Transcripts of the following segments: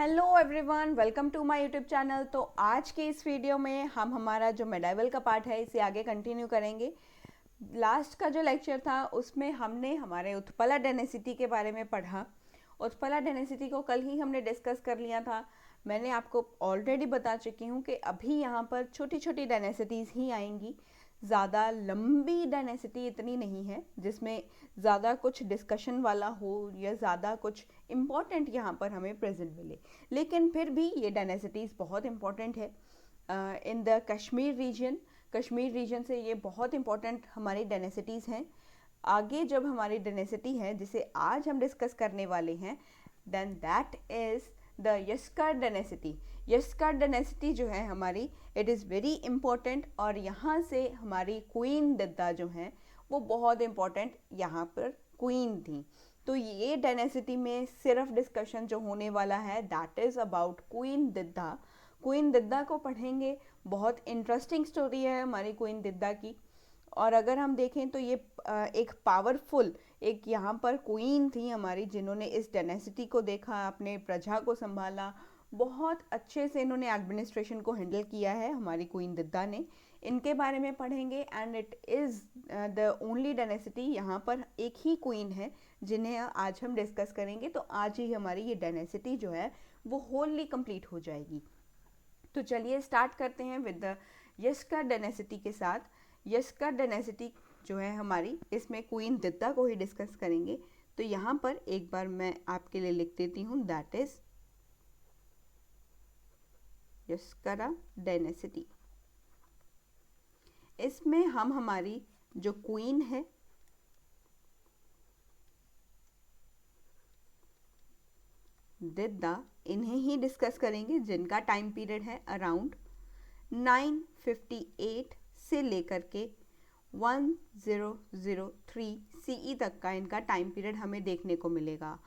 Hello everyone, welcome to my YouTube channel. तो आज के इस वीडियो में हम हमारा जो मेडाइवल का पार्ट है इसे आगे कंटिन्यू करेंगे। लास्ट का जो लेक्चर था उसमें हमने हमारे उत्पला डायनेसिटी के बारे में पढ़ा। उत्पला डायनेसिटी को कल ही हमने डिस्कस कर लिया था। मैंने आपको ऑलरेडी बता चुकी हूँ कि अभी यहाँ पर छोटी छोटी डायनेसिटीज़ ही आएंगी, ज़्यादा लंबी डायनेसिटी इतनी नहीं है जिसमें ज़्यादा कुछ डिस्कशन वाला हो या ज़्यादा कुछ इम्पॉर्टेंट यहाँ पर हमें प्रेजेंट मिले। लेकिन फिर भी ये डायनेसिटीज़ बहुत इम्पॉर्टेंट है इन द कश्मीर रीजन से ये बहुत इम्पॉर्टेंट हमारी डायनेसिटीज़ हैं। आगे जब हमारी डायनेसिटी है जिसे आज हम डिस्कस करने वाले हैं, then that is the Yaskara dynasty. Yaskara dynasty जो है हमारी, इट इज़ वेरी इम्पोर्टेंट और यहाँ से हमारी क्वीन दिद्दा जो हैं वो बहुत इम्पोर्टेंट यहाँ पर क्वीन थी। तो ये डायनेसिटी में सिर्फ डिस्कशन जो होने वाला है that is about queen Didda. Queen Didda को पढ़ेंगे, बहुत इंटरेस्टिंग स्टोरी है हमारी क्वीन दिद्दा की। और अगर हम देखें तो ये एक पावरफुल एक यहाँ पर क्वीन थी हमारी, जिन्होंने इस डायनेसिटी को देखा, अपने प्रजा को संभाला, बहुत अच्छे से इन्होंने एडमिनिस्ट्रेशन को हैंडल किया है हमारी क्वीन दिद्दा ने। इनके बारे में पढ़ेंगे and it is the only dynasty, यहाँ पर एक ही क्वीन है जिन्हें आज हम डिस्कस करेंगे। तो आज ही हमारी ये डायनेसिटी जो है वो होली कंप्लीट हो जाएगी। तो चलिए स्टार्ट करते हैं विद द यस्कर डायनेसिटी के साथ। यस्कर डायनेसिटी जो है हमारी, इसमें क्वीन दिद्दा को ही डिस्कस करेंगे। तो यहाँ पर एक बार मैं आपके लिए लिख देती हूँ, दैट इज यस्करा डायनेसिटी। इसमें हम हमारी जो क्वीन है दिद्दा, इन्हें ही डिस्कस करेंगे, जिनका टाइम पीरियड है अराउंड 958 से लेकर के 1003 सीई तक का इनका टाइम पीरियड हमें देखने को मिलेगा।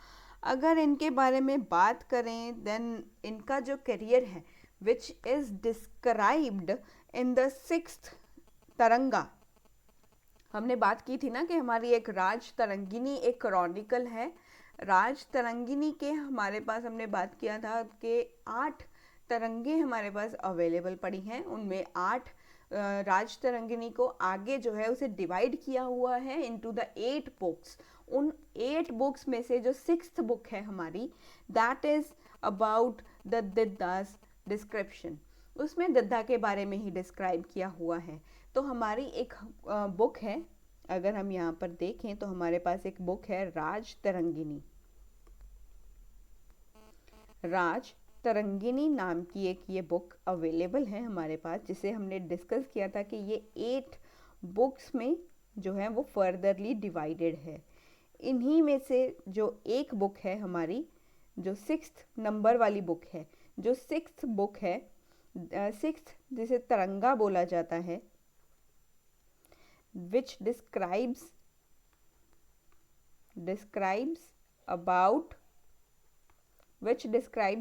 अगर इनके बारे में बात करें देन इनका जो करियर है which is described in the 6th तरंगा। हमने बात की थी ना कि हमारी एक राज तरंगिनी एक क्रॉनिकल है। राज तरंगिनी के हमारे पास हमने बात किया था कि 8 तरंगे हमारे पास अवेलेबल पड़ी हैं, उनमें 8 राज तरंगिनी को आगे जो है उसे डिवाइड किया हुआ है इनटू द 8 बुक्स। उन 8 बुक्स में से जो 6th बुक है हमारी, that is about the Didda's description. उसमें दिद्दा के बारे में ही डिस्क्राइब किया हुआ है। तो हमारी एक बुक है, अगर हम यहाँ पर देखें तो हमारे पास एक बुक है राज तरंगिनी। राज तरंगिनी नाम की एक ये बुक अवेलेबल है हमारे पास, जिसे हमने डिस्कस किया था कि ये 8 बुक्स में जो है वो फर्दरली डिवाइडेड है। इन्हीं में से जो एक बुक है हमारी, जो 6th नंबर वाली बुक है, जो 6th बुक है, 6th जिसे तरंगा बोला जाता है, विच डिस्क्राइब्स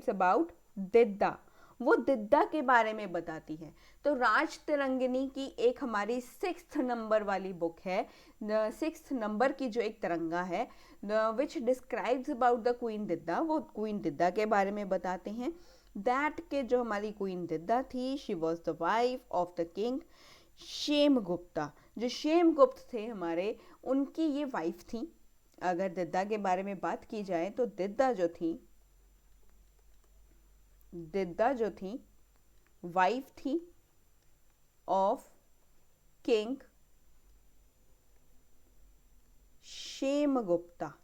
अबाउट दिद्दा, वो दिद्दा के बारे में बताती है। तो राज तरंगिनी की एक हमारी 6th नंबर वाली बुक है, 6th नंबर की जो एक तरंगा है, which describes about the queen Didda, वो क्वीन दिद्दा के बारे में बताते हैं। दैट के जो हमारी क्वीन दिद्दा थी, she was the wife of the king Kshemagupta. जो क्षेमगुप्त थे हमारे, उनकी ये वाइफ थी। अगर दिद्दा के बारे में बात की जाए तो दिद्दा जो थी वाइफ थी ऑफ किंग क्षेमगुप्ता।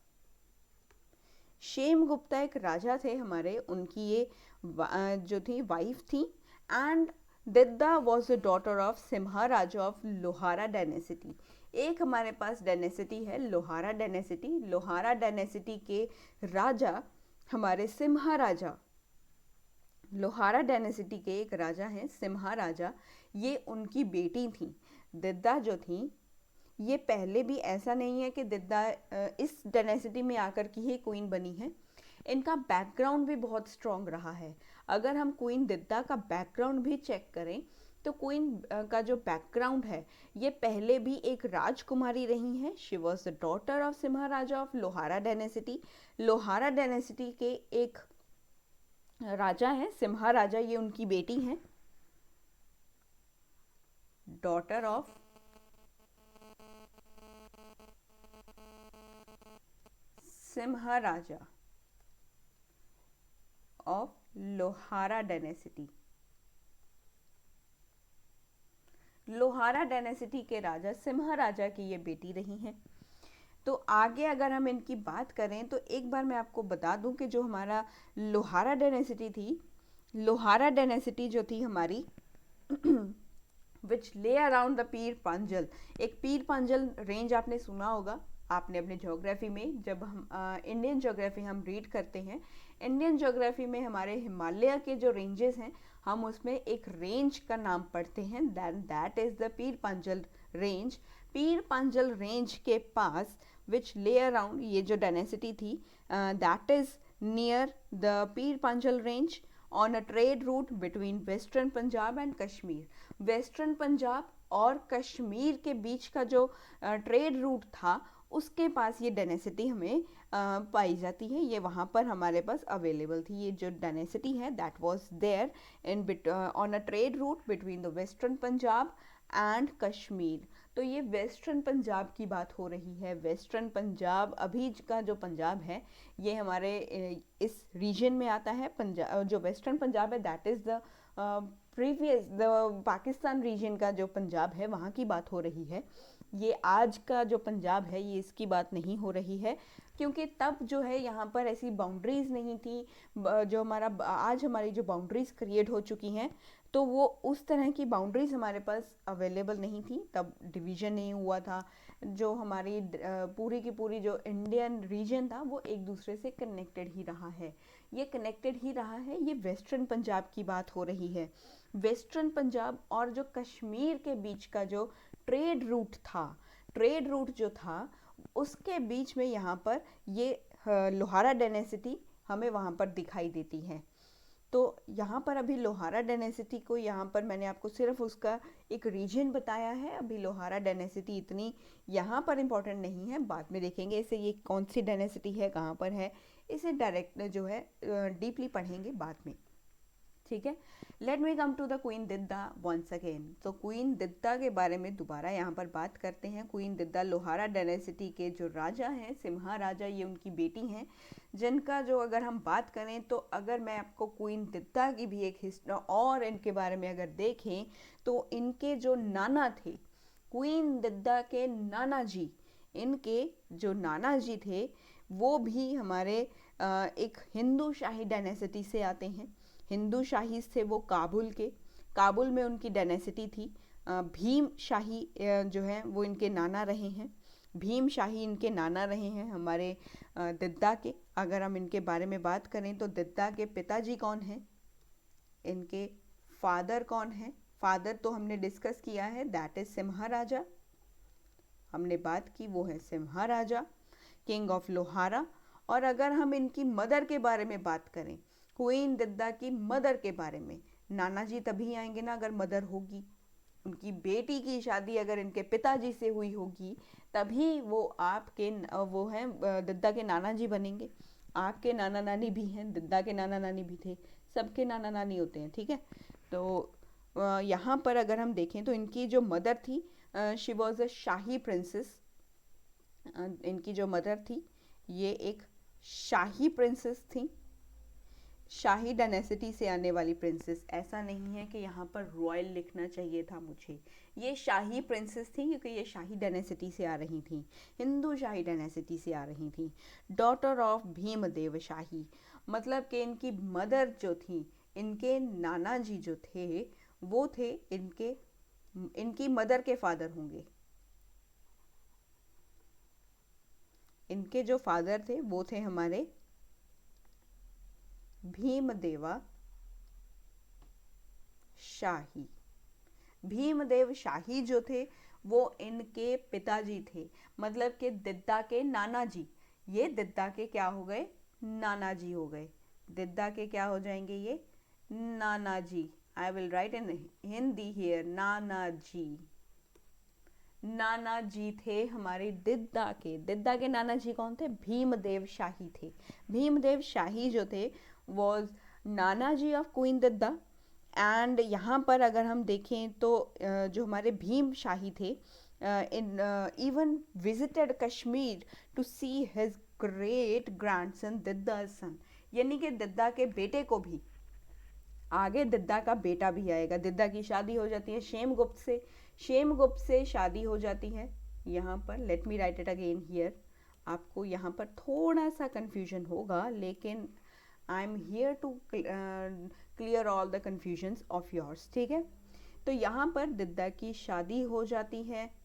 क्षेमगुप्ता एक राजा थे हमारे, उनकी ये जो थी वाइफ थी। And Didda was the daughter of Simha Raja of Lohara dynasty. एक हमारे पास डायनेसिटी है लोहारा डायनेसिटी। लोहारा डायनेसिटी के राजा हमारे सिम्हा राजा, लोहारा डायनेसिटी के एक राजा हैं सिम्हा राजा, ये उनकी बेटी थी। दिद्दा जो थी, ये पहले भी ऐसा नहीं है कि दिद्दा इस डायनेसिटी में आकर की ही क्वीन बनी है, इनका बैकग्राउंड भी बहुत स्ट्रॉन्ग रहा है। अगर हम क्वीन दिद्दा का बैकग्राउंड भी चेक करें तो क्वीन का जो बैकग्राउंड है, ये पहले भी एक राजकुमारी रही हैं। She was the daughter of Simha Raja of Lohara dynasty. Lohara dynasty के एक राजा हैं, सिम्हा राजा, ये उनकी बेटी हैं, daughter of Simha Raja of Lohara dynasty. Lohara dynasty के राजा सिम्हा राजा की ये बेटी रही हैं। तो आगे अगर हम इनकी बात करें तो एक बार मैं आपको बता दूं कि जो हमारा लोहारा डायनेसिटी थी, लोहारा डायनेसिटी जो थी हमारी विच ले अराउंड द पीर पांजल, एक पीर पांजल रेंज आपने सुना होगा, आपने अपने ज्योग्राफी में, जब हम इंडियन ज्योग्राफी हम रीड करते हैं, इंडियन ज्योग्राफी में हमारे हिमालय के जो रेंजेस हैं हम उसमें एक रेंज का नाम पढ़ते हैं, that is the Pir Panjal range. Pir Panjal range के पास विच ले अराउंड ये जो डायनेसिटी थी, that is near the Pir Panjal range on a trade route between western Punjab and Kashmir. Western Punjab और कश्मीर के बीच का जो ट्रेड रूट था उसके पास ये डायनेसिटी हमें पाई जाती है, ये वहाँ पर हमारे पास अवेलेबल थी। ये जो डायनेसिटी है that was there in on a trade route between the western Punjab and Kashmir. तो ये वेस्टर्न पंजाब की बात हो रही है। वेस्टर्न पंजाब अभी का जो पंजाब है ये हमारे इस रीजन में आता है। पंजाब जो वेस्टर्न पंजाब है that is the previous the Pakistan region का जो पंजाब है वहाँ की बात हो रही है। ये आज का जो पंजाब है ये इसकी बात नहीं हो रही है, क्योंकि तब जो है यहाँ पर ऐसी बाउंड्रीज नहीं थी। जो हमारा आज हमारी जो बाउंड्रीज क्रिएट हो चुकी हैं तो वो उस तरह की बाउंड्रीज हमारे पास अवेलेबल नहीं थी, तब डिवीज़न नहीं हुआ था। जो हमारी पूरी की पूरी जो इंडियन रीजन था वो एक दूसरे से कनेक्टेड ही रहा है, ये कनेक्टेड ही रहा है। ये वेस्टर्न पंजाब की बात हो रही है। वेस्टर्न पंजाब और जो कश्मीर के बीच का जो ट्रेड रूट था, ट्रेड रूट जो था उसके बीच में यहाँ पर ये लोहारा डायनेसिटी हमें वहाँ पर दिखाई देती है। तो यहाँ पर अभी लोहारा डायनेसिटी को, यहाँ पर मैंने आपको सिर्फ उसका एक रीजन बताया है। अभी लोहारा डायनेसिटी इतनी यहाँ पर इम्पोर्टेंट नहीं है, बाद में देखेंगे इसे ये कौन सी डायनेसिटी है, कहाँ पर है, इसे डायरेक्ट जो है डीपली पढ़ेंगे बाद में, ठीक है। Let me come to the queen Didda once again. तो क्वीन दिद्दा के बारे में दोबारा यहाँ पर बात करते हैं। क्वीन दिद्दा लोहारा डायनेसिटी के जो राजा हैं, सिम्हा राजा, ये उनकी बेटी हैं, जिनका जो अगर हम बात करें तो अगर मैं आपको क्वीन दिद्दा की भी एक हिस्ट्री और इनके बारे में अगर देखें तो इनके जो नाना थे, क्वीन दिद्दा के नाना जी, इनके जो नाना जी थे वो भी हमारे एक हिंदू शाही डायनेसिटी से आते हैं। हिंदू शाही से वो काबुल के, काबुल में उनकी डायनेसिटी थी। भीम शाही जो है वो इनके नाना रहे हैं, भीम शाही इनके नाना रहे हैं हमारे दिद्दा के। अगर हम इनके बारे में बात करें तो दिद्दा के पिताजी कौन हैं, इनके फादर कौन हैं, फादर तो हमने डिस्कस किया है, दैट इज सिम्हा राजा, हमने बात की, वो है सिम्हा राजा, किंग ऑफ लोहारा। और अगर हम इनकी मदर के बारे में बात करें, क्वीन दिद्दा की मदर के बारे में, नाना जी तभी आएंगे ना अगर मदर होगी, उनकी बेटी की शादी अगर इनके पिताजी से हुई होगी तभी वो आपके वो हैं दिद्दा के नाना जी बनेंगे। आपके नाना नानी भी हैं, दिद्दा के नाना नानी भी थे, सबके नाना नानी होते हैं, ठीक है। तो यहाँ पर अगर हम देखें तो इनकी जो मदर थी, she was a shahi princess. इनकी जो मदर थी ये एक शाही प्रिंसेस थी, शाही डायनेसिटी से आने वाली प्रिंसेस। ऐसा नहीं है कि यहाँ पर रॉयल लिखना चाहिए था मुझे, ये शाही प्रिंसेस थी क्योंकि ये शाही डायनेसिटी से आ रही थी, हिंदू शाही डायनेसिटी से आ रही थी। डॉटर ऑफ भीमदेव शाही, मतलब कि इनकी मदर जो थी, इनके नाना जी जो थे वो थे इनकी मदर के फादर होंगे। इनके जो फादर थे वो थे हमारे भीमदेवा शाही। भीमदेव शाही जो थे वो इनके पिताजी थे, मतलब कि दिद्दा के नाना जी, ये दिद्दा के क्या हो गए, नाना जी हो गए। दिद्दा के क्या हो जाएंगे ये, नाना जी। I will write in Hindi here, नाना जी। नाना जी थे हमारे दिद्दा के, दिद्दा के नाना जी कौन थे, भीमदेव शाही थे। भीमदेव शाही जो थे was Nana ji of queen Didda. And यहाँ पर अगर हम देखें तो जो हमारे भीम शाही थे, in even visited Kashmir to see his great grandson Didda son, यानी कि दिद्दा के बेटे को भी, आगे दिद्दा का बेटा भी आएगा। दिद्दा की शादी हो जाती है शेमगुप्त से, शेमगुप्त से शादी हो जाती है यहाँ पर, let me write it again here. आपको यहाँ पर थोड़ा सा कंफ्यूजन होगा, लेकिन I am here to clear all the confusions of yours, ठीक है। तो यहाँ पर दिद्दा की शादी हो जाती है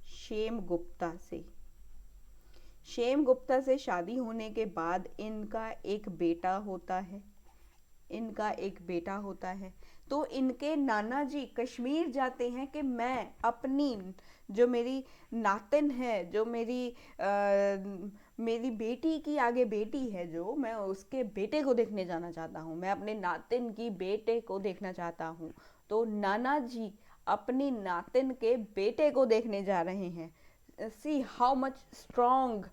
शेमगुप्ता से। शेमगुप्ता से शादी होने के बाद इनका एक बेटा होता है, इनका एक बेटा होता है। तो इनके नाना जी कश्मीर जाते हैं कि मैं अपनी जो मेरी नातिन है, जो मेरी बेटी की आगे बेटी है, जो मैं उसके बेटे को देखने जाना चाहता हूँ, मैं अपने नातिन की बेटे को देखना चाहता हूँ। तो नाना जी अपनी नातिन के बेटे को देखने जा रहे हैं। See how much strong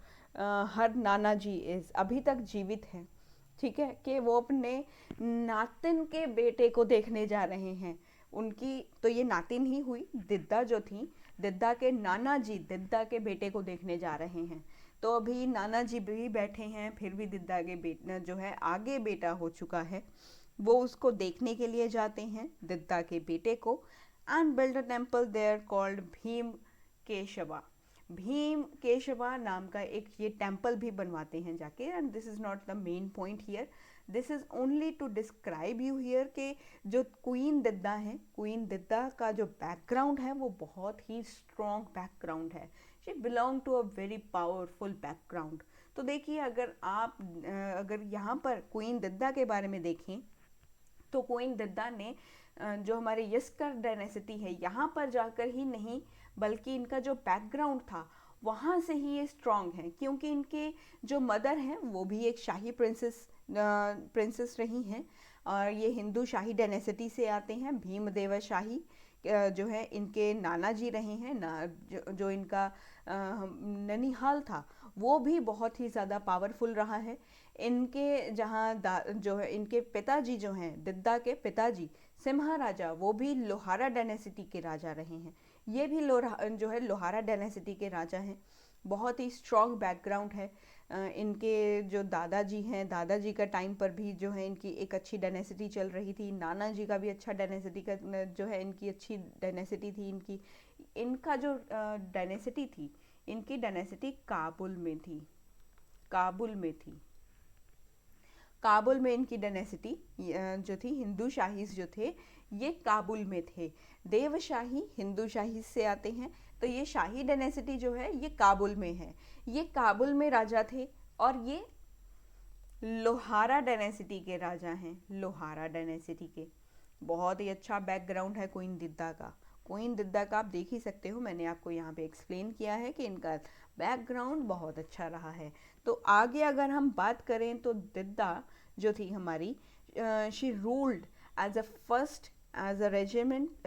her Nana ji is, अभी तक जीवित है, ठीक है, कि वो अपने नातिन के बेटे को देखने जा रहे हैं। उनकी तो ये नातिन ही हुई, दिद्दा जो थी, दिद्दा के नाना जी दिद्दा के बेटे को देखने जा रहे हैं। तो अभी नाना जी भी बैठे हैं, फिर भी दिद्दा के बेटा जो है आगे बेटा हो चुका है, वो उसको देखने के लिए जाते हैं दिद्दा के बेटे को। And build a temple there called Bhima Keshava. Bhima Keshava नाम का एक ये टेम्पल भी बनवाते हैं जाके। And this is not the main point here, this is only to describe you here के जो क्वीन दिद्दा है, क्वीन दिद्दा का जो बैकग्राउंड है वो बहुत ही स्ट्रॉन्ग बैकग्राउंड है। She belong to a very powerful background. तो देखिए, अगर आप अगर यहाँ पर क्वीन दिद्दा के बारे में देखें तो क्वीन दिद्दा ने जो हमारे यस्कर डायनेसिटी है यहाँ पर जाकर ही नहीं, बल्कि इनका जो बैकग्राउंड था वहाँ से ही ये स्ट्रॉन्ग है, क्योंकि इनके जो मदर हैं वो भी एक शाही प्रिंसेस रही हैं, और ये हिंदू शाही डायनेसिटी से आते हैं। भीमदेव शाही जो है इनके नाना जी रहे हैं ना, जो इनका ननिहाल था वो भी बहुत ही ज़्यादा पावरफुल रहा है। इनके जहाँ जो है इनके पिताजी जो हैं, दिद्दा के पिताजी सिम्हा राजा, वो भी लोहारा डायनेसिटी के राजा रहे हैं। ये भी जो है लोहारा डायनेसिटी के राजा हैं। बहुत ही स्ट्रॉन्ग बैकग्राउंड है। इनके जो दादाजी हैं, दादाजी का टाइम पर भी जो है इनकी एक अच्छी डायनेसिटी चल रही थी। नाना जी का भी अच्छा डायनेसिटी का जो है इनकी अच्छी डायनेसिटी थी। इनका जो डायनेसिटी थी, इनकी डायनेसिटी काबुल में थी, काबुल में थी, काबुल में इनकी डायनेसिटी जो थी, हिंदू शाही जो थे ये काबुल में थे। देवशाही हिंदू शाही से आते हैं, तो ये शाही डायनेसिटी जो है ये काबुल में है। ये काबुल में राजा थे, और ये लोहारा डायनेसिटी के राजा हैं, लोहारा डायनेसिटी के। बहुत ही अच्छा बैकग्राउंड है क्वीन दिद्दा का। क्वीन दिद्दा का आप देख ही सकते हो, मैंने आपको यहाँ पे एक्सप्लेन किया है कि इनका बैकग्राउंड बहुत अच्छा रहा है। तो आगे अगर हम बात करें तो दिद्दा जो थी हमारी, she ruled as a first as a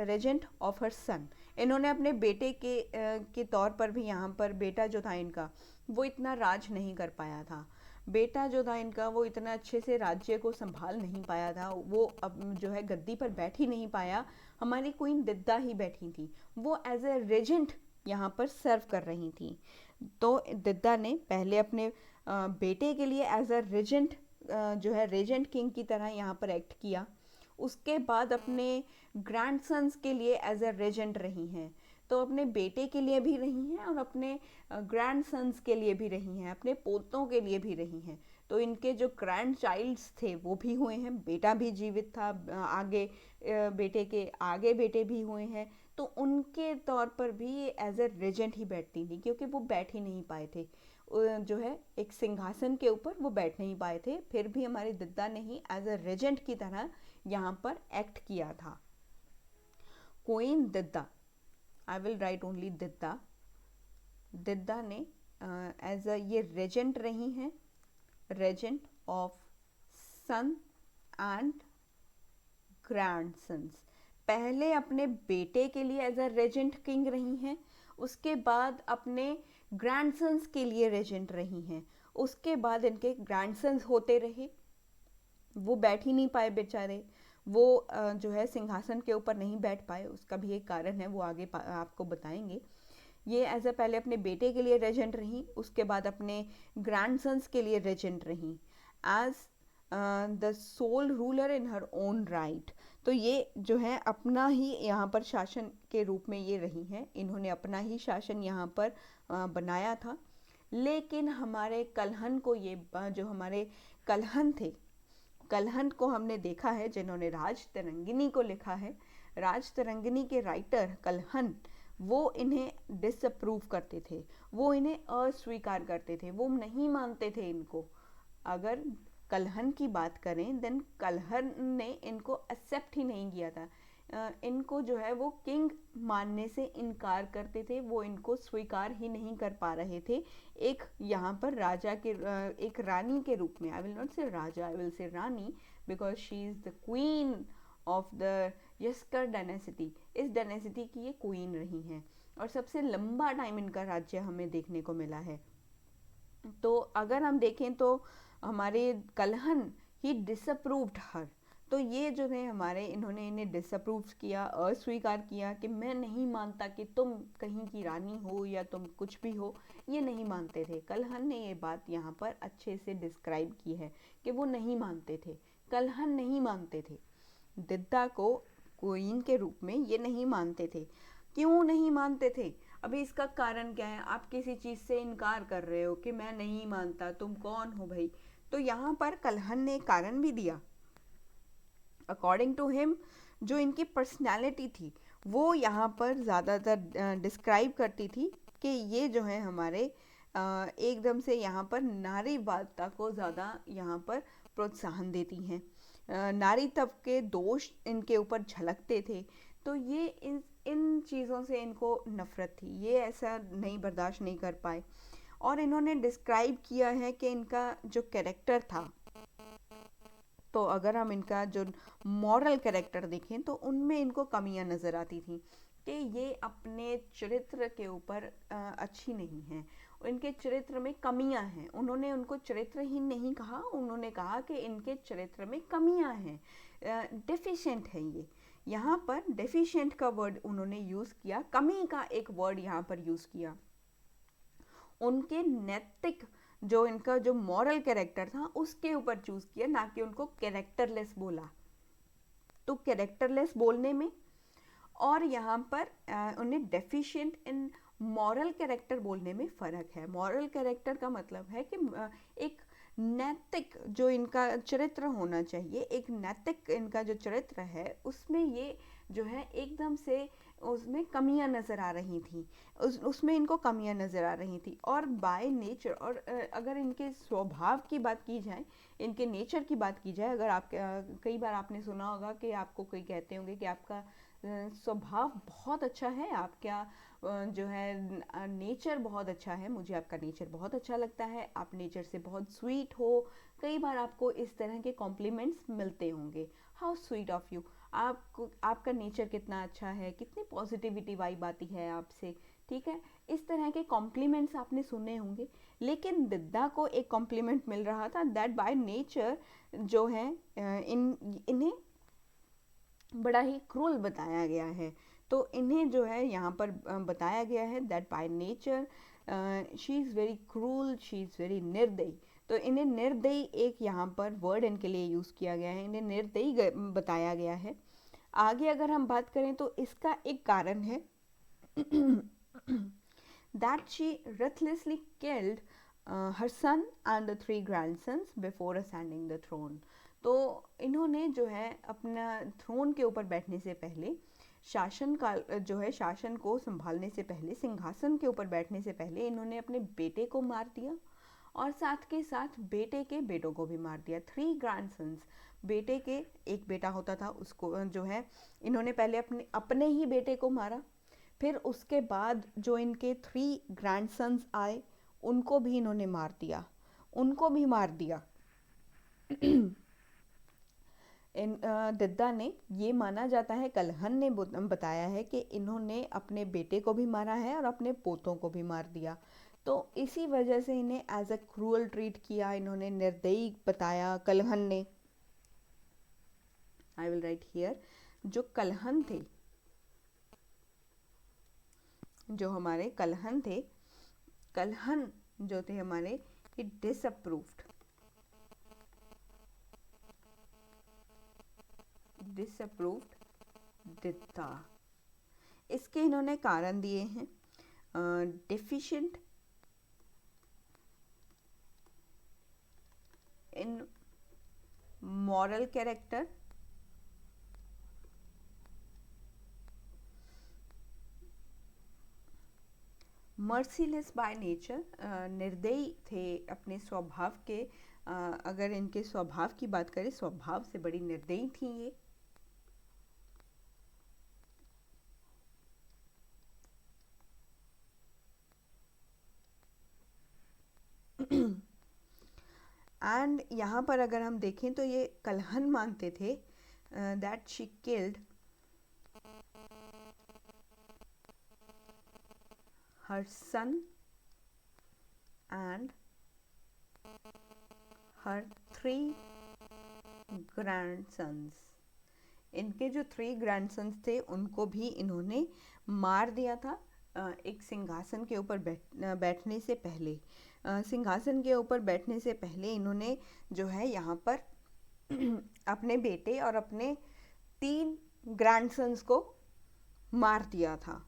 regent of her son. इन्होंने अपने बेटे के तौर पर भी, यहाँ पर बेटा जो था इनका वो इतना राज नहीं कर पाया था। बेटा जो था इनका वो इतना अच्छे से राज्य को संभाल नहीं पाया था, वो अब जो है गद्दी पर बैठ ही नहीं पाया। हमारी क्वीन दिद्दा ही बैठी थी, वो एज ए रेजेंट यहाँ पर सर्व कर रही थी। तो दिद्दा ने पहले अपने बेटे के लिए एज अ रेजेंट जो है रेजेंट किंग की तरह यहाँ पर एक्ट किया। उसके बाद अपने ग्रैंडसन्स के लिए एज अ रेजेंट रही हैं। तो अपने बेटे के लिए भी रही हैं और अपने ग्रैंडसन्स के लिए भी रही हैं, अपने पोतों के लिए भी रही हैं। तो इनके जो ग्रैंड चाइल्ड्स थे वो भी हुए हैं, बेटा भी जीवित था, आगे बेटे के आगे बेटे भी हुए हैं। तो उनके तौर पर भी ये एज ए रेजेंट ही बैठती थी, क्योंकि वो बैठ ही नहीं पाए थे जो है एक सिंहासन के ऊपर वो बैठ नहीं पाए थे। फिर भी हमारी दिद्दा ने ही एज ए रेजेंट की तरह यहाँ पर एक्ट किया था। Queen Didda, I will right only Didda. Didda ने एज अ ये रेजेंट रही हैं, रेजेंट ऑफ सन एंड ग्रैंडसन्स। पहले अपने बेटे के लिए एज अ रेजेंट किंग रही हैं, उसके बाद अपने ग्रैंडसन्स के लिए रेजेंट रही हैं, उसके बाद इनके ग्रैंडसन्स होते रहे, वो बैठ ही नहीं पाए बेचारे, वो जो है सिंहासन के ऊपर नहीं बैठ पाए। उसका भी एक कारण है, वो आगे आपको बताएंगे। ये एज अ पहले अपने बेटे के लिए रेजेंट रहीं, उसके बाद अपने ग्रैंडसन्स के लिए रेजेंट रहीं as the sole ruler in her own right. तो ये जो है अपना ही यहाँ पर शासन के रूप में ये रही हैं, इन्होंने अपना ही शासन यहाँ पर बनाया था। लेकिन हमारे कलहन को ये जो हमारे कलहन थे, कलहन को हमने देखा है, जिन्होंने राज तरंगिनी को लिखा है, राज तरंगिनी के राइटर कलहन, वो इन्हें डिसअप्रूव करते थे, वो इन्हें अस्वीकार करते थे, वो नहीं मानते थे इनको। अगर कलहन की बात करें देन कलहन ने इनको एक्सेप्ट ही नहीं किया था। इनको जो है वो किंग मानने से इनकार करते थे, वो इनको स्वीकार ही नहीं कर पा रहे थे एक यहाँ पर राजा के एक रानी के रूप में। आई विल नॉट से राजा, आई विल से रानी, because she is the queen of the Yaskara dynasty. इस डायनेसिटी की ये क्वीन रही हैं और सबसे लंबा टाइम इनका राज्य हमें देखने को मिला है। तो अगर हम देखें तो हमारे कलहन ही डिसअप्रूव्ड हर। तो ये जो है हमारे, इन्होंने इन्हें डिसअप्रूव किया, अस्वीकार किया कि मैं नहीं मानता कि तुम कहीं की रानी हो या तुम कुछ भी हो, ये नहीं मानते थे। कलहन ने ये बात यहाँ पर अच्छे से डिस्क्राइब की है कि वो नहीं मानते थे, कलहन नहीं मानते थे, दिद्दा को क्वीन के रूप में ये नहीं मानते थे। क्यों नहीं मानते थे? अभी इसका कारण क्या है? आप किसी चीज़ से इनकार कर रहे हो कि मैं नहीं मानता, तुम कौन हो भाई? तो यहाँ पर कलहन ने कारण भी दिया। अकॉर्डिंग टू हिम जो इनकी पर्सनैलिटी थी वो यहाँ पर ज़्यादातर डिस्क्राइब करती थी कि ये जो है हमारे एकदम से यहाँ पर नारीवादिता को ज़्यादा यहाँ पर प्रोत्साहन देती हैं। नारीत्व के दोष इनके ऊपर झलकते थे, तो ये इन चीज़ों से इनको नफ़रत थी, ये ऐसा नहीं बर्दाश्त नहीं कर पाए। और इन्होंने डिस्क्राइब किया है कि इनका जो कैरेक्टर था, तो अगर हम इनका जो मॉरल कैरेक्टर देखें तो उनमें इनको कमियां नज़र आती थी कि ये अपने चरित्र के ऊपर अच्छी नहीं हैं, इनके चरित्र में कमियां हैं। उन्होंने उनको चरित्रहीन नहीं कहा, उन्होंने कहा कि इनके चरित्र में कमियां हैं, डेफिशिएंट है ये। यहाँ पर डेफिशिएंट का वर्ड उन्होंने यूज़ किया, कमी का एक वर्ड यहाँ पर यूज़ किया। उनके नैतिक जो इनका जो मॉरल कैरेक्टर था उसके ऊपर चूज किया, ना कि उनको कैरेक्टरलेस बोला। तो कैरेक्टरलेस बोलने में और यहाँ पर उन्हें डेफिशिएंट इन मॉरल कैरेक्टर बोलने में फ़र्क है। मॉरल कैरेक्टर का मतलब है कि एक नैतिक जो इनका चरित्र होना चाहिए, एक नैतिक इनका जो चरित्र है उसमें ये जो है एकदम से उसमें कमियां नज़र आ रही थी, उसमें इनको कमियां नज़र आ रही थी। और बाय नेचर, और अगर इनके स्वभाव की बात की जाए, इनके नेचर की बात की जाए, अगर आप कई बार आपने सुना होगा कि आपको कोई कहते होंगे कि आपका स्वभाव बहुत अच्छा है, आपका जो है नेचर बहुत अच्छा है, मुझे आपका नेचर बहुत अच्छा लगता है, आप नेचर से बहुत स्वीट हो। कई बार आपको इस तरह के कॉम्प्लीमेंट्स मिलते होंगे, हाउ स्वीट ऑफ यू, आपको आपका नेचर कितना अच्छा है, कितनी पॉजिटिविटी वाइब आती है आपसे, ठीक है। इस तरह के कॉम्प्लीमेंट्स आपने सुने होंगे। लेकिन दिद्दा को एक कॉम्प्लीमेंट मिल रहा था दैट बाय नेचर जो है इन्हें बड़ा ही क्रूल बताया गया है। तो इन्हें जो है यहाँ पर बताया गया है that by nature she is very cruel, she is very निर्दयी। तो इन्हें निर्दयी एक यहाँ पर वर्ड इनके लिए यूज़ किया गया है, इन्हें निर्दयी बताया गया है। आगे अगर हम बात करें तो इसका एक कारण है that she ruthlessly killed her son and the 3 grandsons before ascending the throne। तो इन्होंने जो है अपना थ्रोन के ऊपर बैठने से पहले, शासन काल जो है शासन को संभालने से पहले, सिंहासन के ऊपर बैठने से पहले इन्होंने अपने बेटे को मार दिया और साथ के साथ बेटे के बेटों को भी मार दिया। 3 ग्रैंडसन्स, बेटे के एक बेटा होता था उसको जो है इन्होंने पहले अपने ही बेटे को मारा, फिर उसके बाद जो इनके 3 ग्रैंडसन्स आए उनको भी इन्होंने मार दिया, उनको भी मार दिया। दिद्दा ने, ये माना जाता है, कलहन ने बताया है कि इन्होंने अपने बेटे को भी मारा है और अपने पोतों को भी मार दिया। तो इसी वजह से इन्हें एज अ क्रूअल ट्रीट किया, इन्होंने निर्दयी बताया कलहन ने। आई विल राइट हियर, जो कलहन थे, जो हमारे कलहन थे, कलहन जो थे हमारे, इट डिसअप्रूव्ड, दित्ता। इसके इन्होंने कारण दिए हैं, deficient in moral character, merciless by nature, निर्दयी थे अपने स्वभाव के, अगर इनके स्वभाव की बात करें, स्वभाव से बड़ी निर्दयी थी ये। एंड यहाँ पर अगर हम देखें तो ये कलहन मानते थे that she killed her son and her 3 grandsons। इनके जो 3 grandsons थे उनको भी इन्होंने मार दिया था एक सिंहासन के ऊपर बैठने से पहले। सिंहासन के ऊपर बैठने से पहले इन्होंने जो है यहाँ पर अपने बेटे और अपने 3 ग्रैंडसन्स को मार दिया था।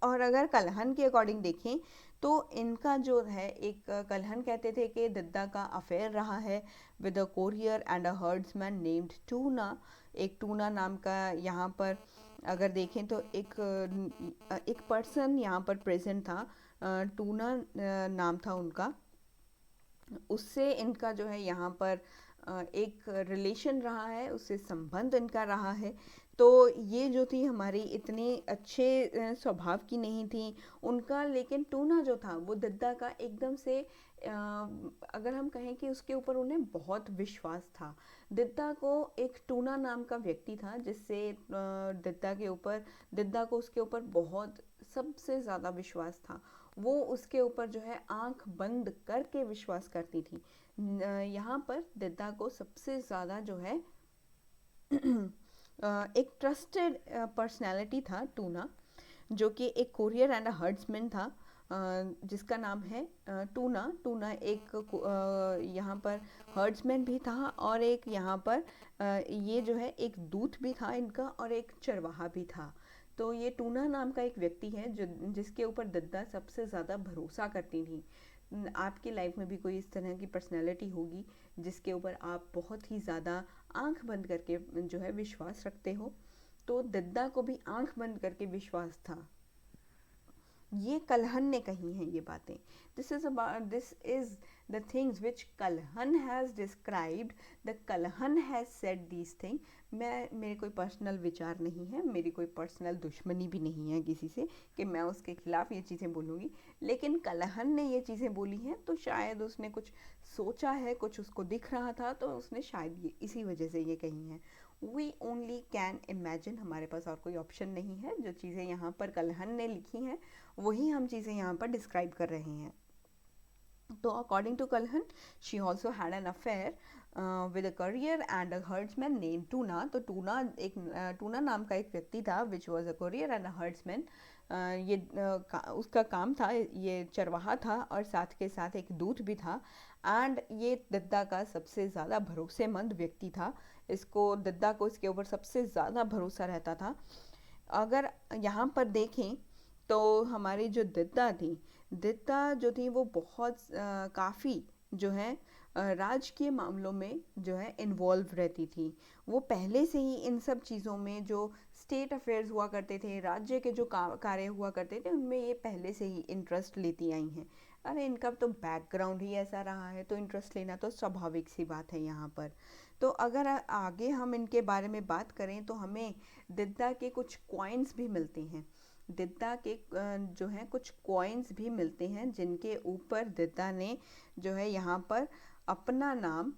और अगर कलहन के अकॉर्डिंग देखें तो इनका जो है, एक कलहन कहते थे कि दिद्दा का अफेयर रहा है with a courier and a herdsman named tuna. एक टूना नाम का यहाँ पर अगर देखें तो एक पर्सन यहाँ पर प्रेजेंट था, टूना नाम था उनका, उससे इनका जो है यहाँ पर एक रिलेशन रहा है, उससे संबंध इनका रहा है। तो ये जो थी हमारी इतनी अच्छे स्वभाव की नहीं थी उनका, लेकिन टूना जो था वो दिद्दा का एकदम से अगर हम कहें कि उसके ऊपर उन्हें बहुत विश्वास था। दिद्दा को एक टूना नाम का व्यक्ति था जिससे दिद्दा को उसके ऊपर बहुत सबसे ज़्यादा विश्वास था। वो उसके ऊपर जो है आंख बंद करके विश्वास करती थी। यहाँ पर दिद्दा को सबसे ज़्यादा जो है एक ट्रस्टेड पर्सनैलिटी था टूना, जो कि एक कोरियर एंड अ हर्ड्समैन था, जिसका नाम है टूना। टूना एक यहाँ पर हर्ड्समैन भी था और एक यहाँ पर ये जो है एक दूत भी था इनका और एक चरवाहा भी था। तो ये टूना नाम का एक व्यक्ति है जिसके ऊपर दिद्दा सबसे ज़्यादा भरोसा करती थी। आपकी लाइफ में भी कोई इस तरह की पर्सनैलिटी होगी जिसके ऊपर आप बहुत ही ज़्यादा आंख बंद करके जो है विश्वास रखते हो। तो दिद्दा को भी आंख बंद करके विश्वास था। ये कलहन ने कही हैं ये बातें। This is the things which Kalhana has described, the Kalhana has said these thing. मेरे कोई पर्सनल विचार नहीं है, मेरी कोई पर्सनल दुश्मनी भी नहीं है किसी से कि मैं उसके खिलाफ ये चीज़ें बोलूँगी, लेकिन कलहन ने ये चीज़ें बोली हैं तो शायद उसने कुछ सोचा है, कुछ उसको दिख रहा था, तो उसने शायद ये इसी वजह से ये कही हैं। वी ओनली कैन इमेजिन, हमारे पास और कोई ऑप्शन नहीं है। जो चीज़ें यहाँ पर कलहन ने लिखी हैं वही हम चीज़ें यहाँ पर डिस्क्राइब कर रहे हैं। तो according to Kalhana, she also had an affair with a carrier and a herdsman name Tuna. तो टूना नाम का एक व्यक्ति था which was a carrier and a herdsman. उसका काम था, ये चरवाहा था और साथ के साथ एक दूत भी था। एंड ये दिद्दा का सबसे ज़्यादा भरोसेमंद व्यक्ति था। दिद्दा को इसके ऊपर सबसे ज़्यादा भरोसा रहता था। अगर यहाँ पर देखें तो हमारी जो दिद्दा जो थी वो बहुत काफ़ी जो है राजकीय मामलों में जो है इन्वॉल्व रहती थी। वो पहले से ही इन सब चीज़ों में, जो स्टेट अफेयर्स हुआ करते थे, राज्य के जो कार्य हुआ करते थे, उनमें ये पहले से ही इंटरेस्ट लेती आई हैं। अरे इनका तो बैकग्राउंड ही ऐसा रहा है तो इंटरेस्ट लेना तो स्वाभाविक सी बात है यहाँ पर। तो अगर आगे हम इनके बारे में बात करें तो हमें दिद्दा के कुछ कॉइन्स भी मिलते हैं। दिद्दा के जो हैं कुछ कॉइन्स भी मिलते हैं जिनके ऊपर दिद्दा ने जो है यहाँ पर अपना नाम,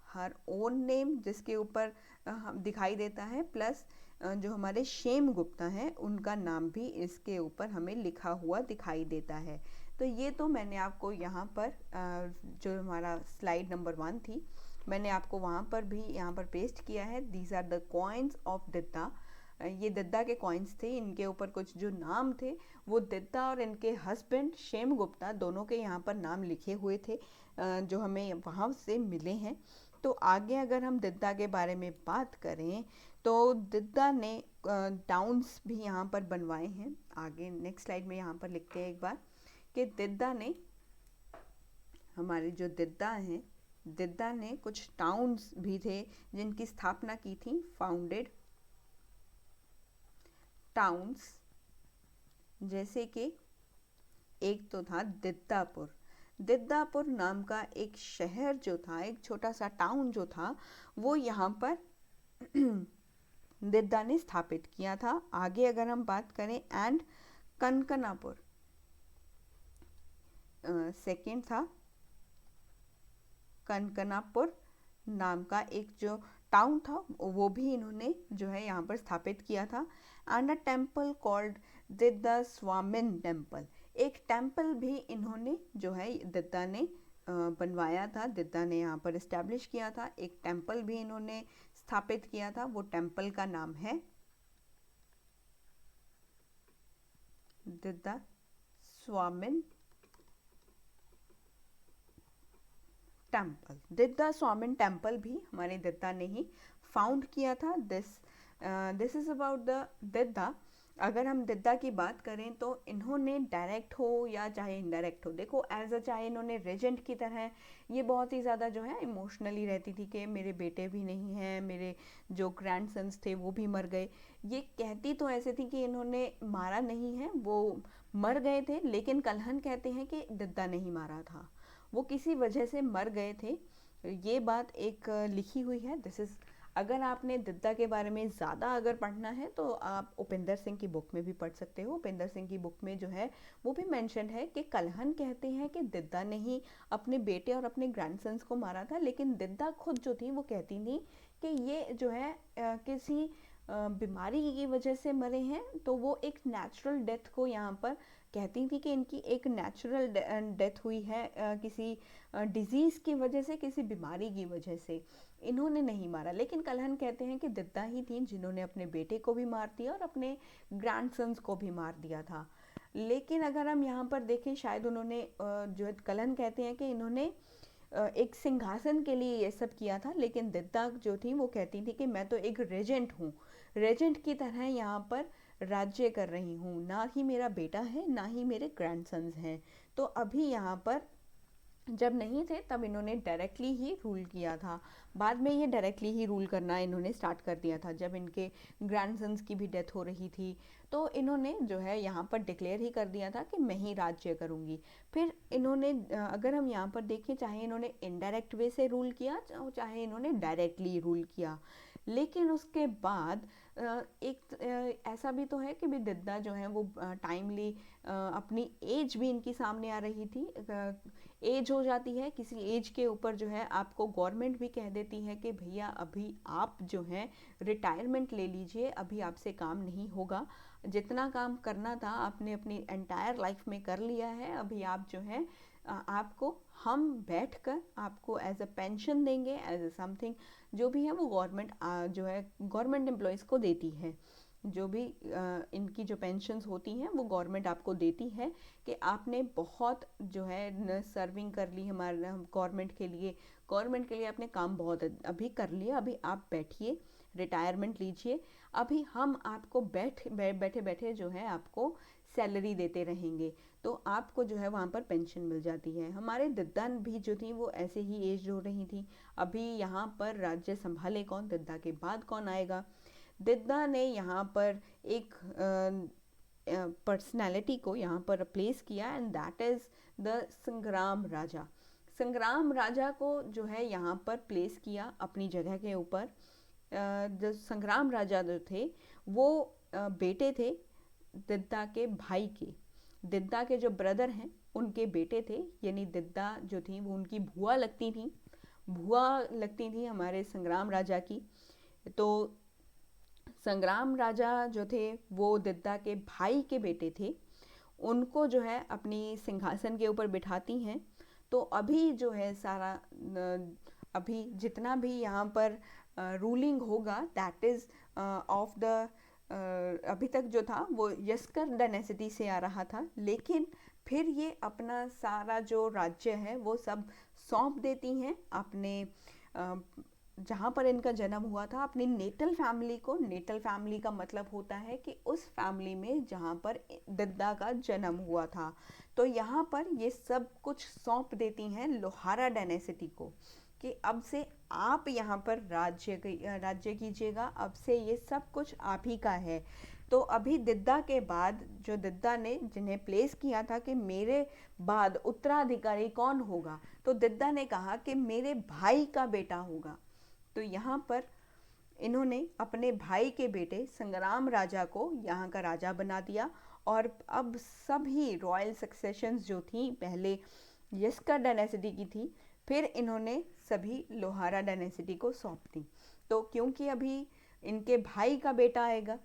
हर ओन नेम जिसके ऊपर दिखाई देता है, प्लस जो हमारे शेम गुप्ता हैं उनका नाम भी इसके ऊपर हमें लिखा हुआ दिखाई देता है। तो ये तो मैंने आपको यहाँ पर जो हमारा स्लाइड नंबर 1 थी मैंने आपको वहाँ पर भी यहाँ पर पेस्ट किया है। These are the coins of Didda. ये दिद्दा के कॉइन्स थे, इनके ऊपर कुछ जो नाम थे वो दिद्दा और इनके हस्बैंड शेम गुप्ता दोनों के यहाँ पर नाम लिखे हुए थे, जो हमें वहाँ से मिले हैं। तो आगे अगर हम दिद्दा के बारे में बात करें तो दिद्दा ने टाउन्स भी यहाँ पर बनवाए हैं। आगे नेक्स्ट स्लाइड में यहाँ पर लिखते हैं एक बार कि दिद्दा ने, हमारे जो दिद्दा हैं, दिद्दा ने कुछ टाउन्स भी थे जिनकी स्थापना की थी, फाउंडेड टाउन्स, जैसे कि एक तो था दिद्दापुर। दिद्दापुर नाम का एक शहर जो था, एक छोटा सा टाउन जो था, वो यहाँ पर दिद्दा ने स्थापित किया था। आगे अगर हम बात करें एंड कनकनापुर सेकंड था। कनकनापुर नाम का एक जो टाउन था वो भी इन्होंने जो है यहाँ पर स्थापित किया था। And a temple called Didda Swamin temple, एक टेम्पल भी इन्होंने जो है दिद्दा ने बनवाया था, दिद्दा ने यहाँ पर इस्टेब्लिश किया था। एक टेम्पल भी इन्होंने स्थापित किया था, वो टेम्पल का नाम है दिद्दा स्वामिन टेम्पल। दिद्दा स्वामिन टेम्पल भी हमारे दिद्दा ने ही फाउंड किया था। This is about the Didda. अगर हम दिद्दा की बात करें तो इन्होंने डायरेक्ट हो या चाहे इनडायरेक्ट हो, देखो एज अ चाहे इन्होंने रेजेंट की तरह, ये बहुत ही ज़्यादा जो है इमोशनली रहती थी कि मेरे बेटे भी नहीं हैं, मेरे जो ग्रैंडसन्स थे वो भी मर गए। ये कहती तो ऐसे थी कि इन्होंने मारा नहीं है, वो मर गए थे, लेकिन कलहन कहते हैं कि दिद्दा नहीं मारा था, वो किसी वजह से मर गए थे। ये बात एक लिखी हुई है। दिस इज़, अगर आपने दिद्दा के बारे में ज़्यादा अगर पढ़ना है तो आप उपेंद्र सिंह की बुक में भी पढ़ सकते हो। उपेंद्र सिंह की बुक में जो है वो भी मेंशन है कि कलहन कहते हैं कि दिद्दा ने ही अपने बेटे और अपने ग्रैंडसन्स को मारा था, लेकिन दिद्दा खुद जो थी वो कहती थी कि ये जो है किसी बीमारी की वजह से मरे हैं। तो वो एक नेचुरल डेथ को यहाँ पर कहती थी कि इनकी एक नेचुरल डेथ हुई है, किसी डिजीज़ की वजह से, किसी बीमारी की वजह से, इन्होंने नहीं मारा। लेकिन कलहन कहते हैं कि दिद्दा ही थी जिन्होंने अपने बेटे को भी मार दिया और अपने ग्रैंडसन्स को भी मार दिया था। लेकिन अगर हम यहाँ पर देखें, शायद उन्होंने जो है कलहन कहते हैं कि इन्होंने एक सिंहासन के लिए ये सब किया था, लेकिन दिद्दा जो थी वो कहती थी कि मैं तो एक रेजेंट हूँ, रेजेंट की तरह यहाँ पर राज्य कर रही हूँ, ना ही मेरा बेटा है ना ही मेरे ग्रैंडसन्स हैं। तो अभी यहाँ पर जब नहीं थे तब इन्होंने डायरेक्टली ही रूल किया था, बाद में ये डायरेक्टली ही रूल करना इन्होंने स्टार्ट कर दिया था। जब इनके ग्रैंडसन्स की भी डेथ हो रही थी तो इन्होंने जो है यहाँ पर डिक्लेयर ही कर दिया था कि मैं ही राज्य करूँगी। फिर इन्होंने अगर हम यहाँ पर देखें, चाहे इन्होंने इनडायरेक्ट वे से रूल किया चाहे इन्होंने डायरेक्टली रूल किया, लेकिन उसके बाद एक ऐसा भी तो है कि भी दिद्दा जो है वो टाइमली अपनी एज भी इनकी सामने आ रही थी। एज हो जाती है, किसी एज के ऊपर जो है आपको गवर्नमेंट भी कह देती है कि भैया अभी आप जो है रिटायरमेंट ले लीजिए, अभी आपसे काम नहीं होगा, जितना काम करना था आपने अपनी एंटायर लाइफ में कर लिया है, अभी आप जो है आपको हम बैठकर आपको एज अ पेंशन देंगे, एज अ समथिंग जो भी है वो गवर्नमेंट जो है गवर्नमेंट एम्प्लॉयज़ को देती है। जो भी इनकी जो पेंशन्स होती हैं वो गवर्नमेंट आपको देती है कि आपने बहुत जो है सर्विंग कर ली हमारे गवर्नमेंट के लिए, गवर्नमेंट के लिए आपने काम बहुत अभी कर लिया, अभी आप बैठिए, रिटायरमेंट लीजिए, अभी हम आपको बैठे बैठे जो है आपको सैलरी देते रहेंगे। तो आपको जो है वहाँ पर पेंशन मिल जाती है। हमारे दिद्दा भी जो थी वो ऐसे ही एज हो रही थी। अभी यहाँ पर राज्य संभाले कौन, दिद्दा के बाद कौन आएगा। दिद्दा ने यहाँ पर एक पर्सनैलिटी को यहाँ पर प्लेस किया एंड दैट इज़ द संग्राम राजा। संग्राम राजा को जो है यहाँ पर प्लेस किया अपनी जगह के ऊपर। जो संग्राम राजा जो थे वो बेटे थे दिद्दा के भाई के, दिद्दा के जो ब्रदर हैं उनके बेटे थे, यानी दिद्दा जो थी वो उनकी भुआ लगती थी हमारे संग्राम राजा की। तो संग्राम राजा जो थे वो दिद्दा के भाई के बेटे थे, उनको जो है अपनी सिंहासन के ऊपर बिठाती हैं। तो अभी जो है सारा अभी जितना भी यहाँ पर रूलिंग होगा दैट इज़ ऑफ द अभी तक जो था वो यस्कर डायनेसिटी से आ रहा था, लेकिन फिर ये अपना सारा जो राज्य है वो सब सौंप देती हैं अपने जहाँ पर इनका जन्म हुआ था, अपनी नेटल फैमिली को। नेटल फैमिली का मतलब होता है कि उस फैमिली में जहाँ पर दिद्दा का जन्म हुआ था। तो यहाँ पर ये सब कुछ सौंप देती हैं लोहारा डायनेसिटी को कि अब से आप यहाँ पर राज्य कीजिएगा, अब से ये सब कुछ आप ही का है। तो अभी दिद्दा के बाद जो दिद्दा ने जिन्हें प्लेस किया था कि मेरे बाद उत्तराधिकारी कौन होगा, तो दिद्दा ने कहा कि मेरे भाई का बेटा होगा। तो यहाँ पर इन्होंने अपने भाई के बेटे संग्राम राजा को यहाँ का राजा बना दिया। और अब सभी रॉयल सक्सेशंस जो थी, पहले यस्कर डायनेसिटी की थी, फिर इन्होंने सभी लोहारा डायनेसिटी को सौंप दी। तो क्योंकि अभी इनके भाई का बेटा आएगा,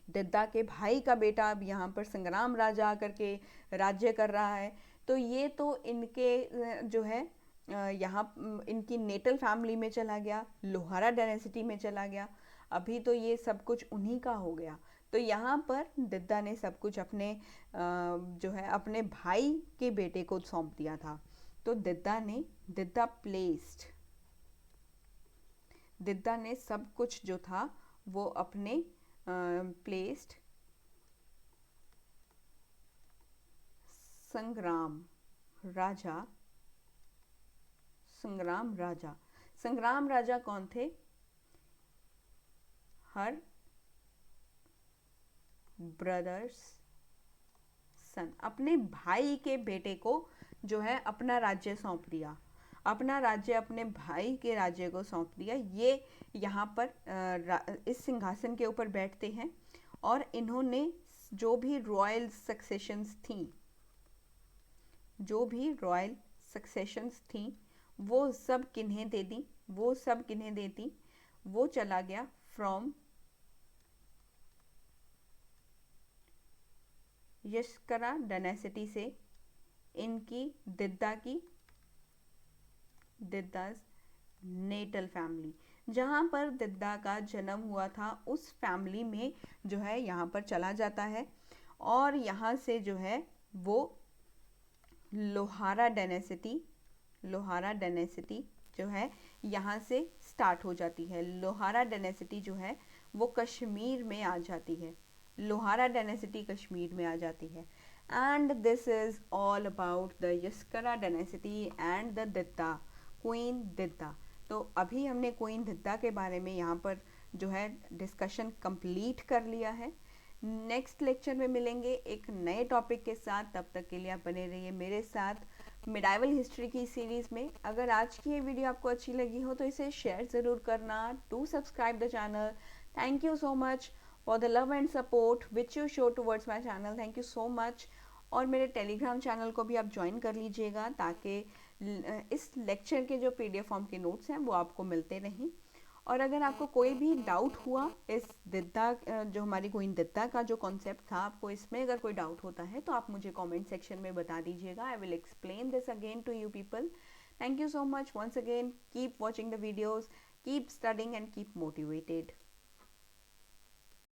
दिद्दा के भाई का बेटा अब यहाँ पर संग्राम राजा आकर के राज्य कर रहा है, तो ये तो इनके जो है यहाँ इनकी नेटल फैमिली में चला गया, लोहारा डायनेसिटी में चला गया। अभी तो ये सब कुछ उन्हीं का हो गया। तो यहाँ पर दिद्दा ने सब कुछ अपने जो है अपने भाई के बेटे को सौंप दिया था। तो दिद्दा ने सब कुछ जो था वो अपने प्लेस्ड संग्राम राजा कौन थे? हर ब्रदर्स सन, अपने भाई के बेटे को जो है अपना राज्य सौंप दिया, अपना राज्य अपने भाई के राज्य को सौंप दिया। ये यहाँ पर इस सिंहासन के ऊपर बैठते हैं और इन्होंने जो भी रॉयल सक्सेशंस थी वो सब किन्हें दे दी? वो चला गया फ्रॉम यस्करा डायनेसिटी से इनकी दिद्दा's नेटल फैमिली, जहाँ पर दिद्दा का जन्म हुआ था उस फैमिली में जो है यहाँ पर चला जाता है। और यहाँ से जो है वो लोहारा डायनेसिटी जो है यहाँ से स्टार्ट हो जाती है। लोहारा डायनेसिटी जो है वो कश्मीर में आ जाती है, लोहारा डायनेसिटी कश्मीर में आ जाती है। And this is all about the Yaskara dynasty and the Didda, queen Didda. तो अभी हमने क्वीन दिद्दा के बारे में यहाँ पर जो है डिस्कशन कंप्लीट कर लिया है। नेक्स्ट लेक्चर में मिलेंगे एक नए टॉपिक के साथ, तब तक के लिए आप बने रहिए मेरे साथ मिडाइवल हिस्ट्री की सीरीज़ में। अगर आज की ये वीडियो आपको अच्छी लगी हो तो इसे शेयर ज़रूर करना। Do subscribe the channel. Thank you so much for the love and support which you show towards my channel. Thank you so much. और मेरे टेलीग्राम चैनल को भी आप ज्वाइन कर लीजिएगा ताकि इस लेक्चर के जो PDF फॉर्म के नोट्स हैं वो आपको मिलते रहें। और अगर आपको कोई भी डाउट हुआ इस दिद्दा जो हमारी क्वीन दिद्दा का जो कॉन्सेप्ट था, आपको इसमें अगर कोई डाउट होता है तो आप मुझे कमेंट सेक्शन में बता दीजिएगा। I will explain this again to you people. Thank you so much once again. Keep watching the videos, keep studying and keep motivated.